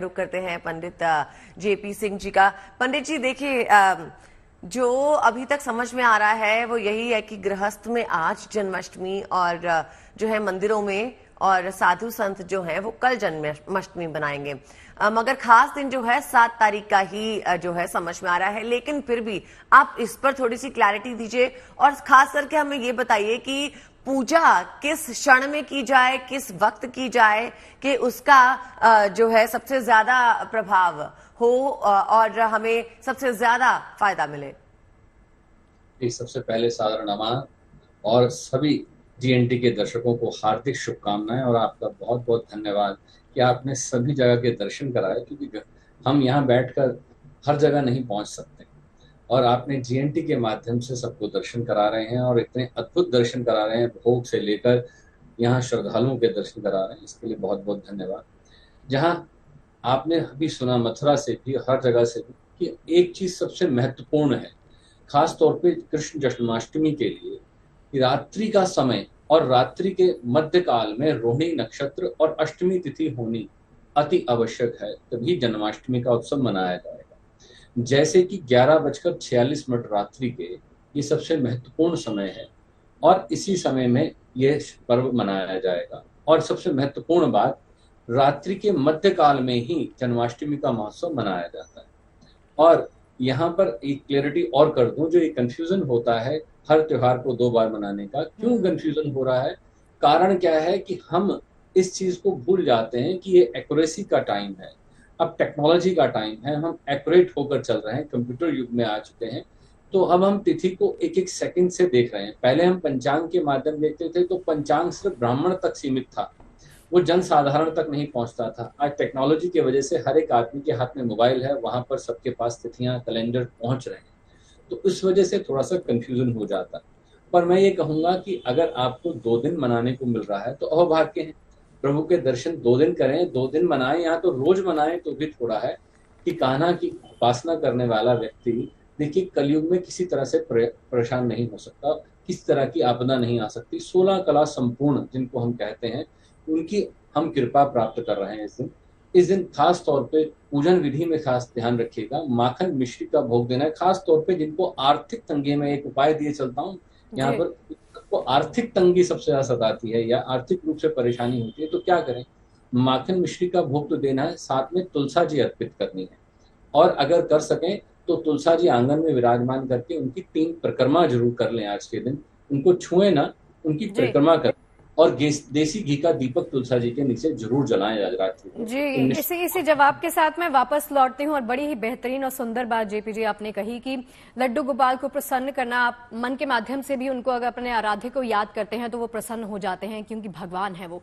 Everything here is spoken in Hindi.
रुक करते हैं पंडित जेपी सिंह जी का। पंडित जी देखिए, जो अभी तक समझ में आ रहा है वो यही है कि गृहस्थ में आज जन्माष्टमी और जो है मंदिरों में और साधु संत जो हैं वो कल जन्माष्टमी बनाएंगे। मगर खास दिन जो है 7 तारीख का ही जो है समझ में आ रहा है। लेकिन फिर भी आप इस पर थोड़ी सी क्लैरिटी दीजिए और खास करके हमें ये बताइए कि पूजा किस क्षण में की जाए, किस वक्त की जाए कि उसका जो है सबसे ज्यादा प्रभाव हो और हमें सबसे ज्यादा फायदा मिले। सबसे पहले सादर नमन और सभी जीएनटी के दर्शकों को हार्दिक शुभकामनाएं और आपका बहुत बहुत धन्यवाद कि आपने सभी जगह के दर्शन कराए, क्योंकि हम यहाँ बैठकर हर जगह नहीं पहुंच सकते और आपने जीएनटी के माध्यम से सबको दर्शन करा रहे हैं और इतने अद्भुत दर्शन करा रहे हैं, भोग से लेकर यहाँ श्रद्धालुओं के दर्शन करा रहे हैं, इसके लिए बहुत बहुत धन्यवाद। जहाँ आपने अभी सुना मथुरा से भी, हर जगह से भी, कि एक चीज सबसे महत्वपूर्ण है खास तौर पे कृष्ण जन्माष्टमी के लिए कि रात्रि का समय और रात्रि के मध्य काल में रोहिणी नक्षत्र और अष्टमी तिथि होनी अति आवश्यक है, तभी जन्माष्टमी का उत्सव मनाया जाएगा। जैसे कि 11:46 रात्रि के ये सबसे महत्वपूर्ण समय है और इसी समय में ये पर्व मनाया जाएगा। और सबसे महत्वपूर्ण बात, रात्रि के मध्य काल में ही जन्माष्टमी का महोत्सव मनाया जाता है। और यहाँ पर एक क्लैरिटी और कर दूं, जो ये कंफ्यूजन होता है हर त्योहार को 2 बार मनाने का, क्यों कंफ्यूजन हो रहा है? कारण क्या है कि हम इस चीज को भूल जाते हैं कि ये एक्यूरेसी का टाइम है, अब टेक्नोलॉजी का टाइम है, हम एक्यूरेट होकर चल रहे हैं, कंप्यूटर युग में आ चुके हैं। तो अब हम तिथि को एक एक सेकंड से देख रहे हैं। पहले हम पंचांग के माध्यम देखते थे, तो पंचांग सिर्फ ब्राह्मण तक सीमित था, वो जन साधारण तक नहीं पहुंचता था। आज टेक्नोलॉजी की वजह से हर एक आदमी के हाथ में मोबाइल है, वहां पर सबके पास तिथियां, कैलेंडर पहुंच रहे हैं, तो इस वजह से थोड़ा सा कंफ्यूजन हो जाता है। पर मैं ये कहूंगा कि अगर आपको 2 दिन मनाने को मिल रहा है तो अहोभाग्य है। प्रभु के दर्शन 2 दिन करें, 2 दिन मनाएं, यहाँ तो रोज मनाएं तो भी थोड़ा है कि कान्हा की उपासना करने वाला व्यक्ति, देखिए कलयुग में किसी तरह से परेशान नहीं हो सकता, किस तरह की आपदा नहीं आ सकती। 16 कला संपूर्ण जिनको हम कहते हैं, उनकी हम कृपा प्राप्त कर रहे हैं इस दिन खास तौर पे पूजन विधि में खास ध्यान रखिएगा। माखन मिश्री का भोग देना है, खास तौर पे जिनको आर्थिक तंगी में, एक उपाय दिए चलता हूँ यहाँ पर, को आर्थिक तंगी सबसे ज्यादा सताती है या आर्थिक रूप से परेशानी होती है, तो क्या करें? माखन मिश्री का भोग तो देना है, साथ में तुलसा जी अर्पित करनी है। और अगर कर सकें तो तुलसा जी आंगन में विराजमान करके उनकी 3 परिक्रमा जरूर कर लें आज के दिन, उनको छुए ना, उनकी परिक्रमा करें और देसी घी का दीपक तुलसा जी के नीचे जरूर जलाएं आज रात्रि को। जी, इसी जवाब के साथ मैं वापस लौटती हूँ और बड़ी ही बेहतरीन और सुंदर बात जेपी जी आपने कही कि लड्डू गोपाल को प्रसन्न करना, आप मन के माध्यम से भी उनको अगर अपने आराध्य को याद करते हैं तो वो प्रसन्न हो जाते हैं, क्योंकि भगवान है वो।